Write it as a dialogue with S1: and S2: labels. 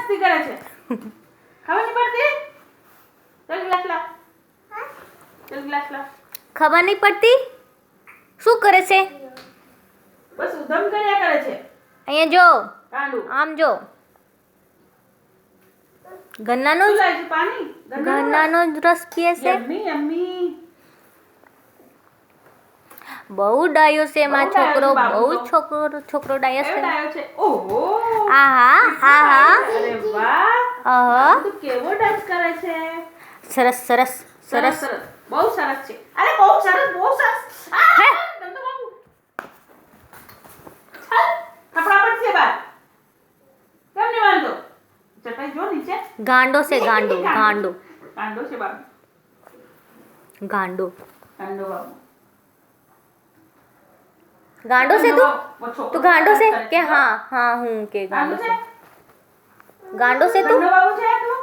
S1: મસ્તી કરે છે. ખબર નહીં પડતી? ચલ ગ્લાસ લા. ચલ ગ્લાસ લા.
S2: ખબર નહીં પડતી શું કરે છે?
S1: બસ ઉધમ કર્યા કરે છે.
S2: અહીંયા જો,
S1: કાંડું.
S2: આમ જો. ગન્નાનો
S1: શું લાવે છે પાણી?
S2: ગન્નાનો જ રસ પીએ છે.
S1: Yummy yummy.
S2: બહુ ડાયો છે એમાં
S1: બહુ ડાયો
S2: છોકરો,
S1: છે બાબુ
S2: બહુ
S1: તો.
S2: છોકરો ડાયો
S1: એવો
S2: છે.
S1: ડાયો છે. ઓહો.
S2: આહા આહા
S1: અરે વાહ.
S2: આહા.
S1: તું કેવો ડાન્સ કરે છે?
S2: સરસ સરસ સરસ.
S1: સરસ. બહુ સરસ છે. અરે બહુ સરસ, બહુ સરસ.
S2: હે?
S1: નંદુ બાબુ. ચાલ, કપડાં પડશે બાર. કેમ નહીં વાંધો? ચટાઈ જો નીચે.
S2: ગાંડો છે ગાંડો ગાંડો
S1: કાંડો છે બાબુ.
S2: ગાંડો
S1: કાંડો બાબુ.
S2: ગાંડો છે તું?
S1: છોકરો
S2: તું ગાંડો છે
S1: કરે
S2: કે હા હા હું કે
S1: ગાંડો
S2: ગાંડો
S1: છે?
S2: છે. ગાંડો છે તું?
S1: કાંડો બાબુ છે તું?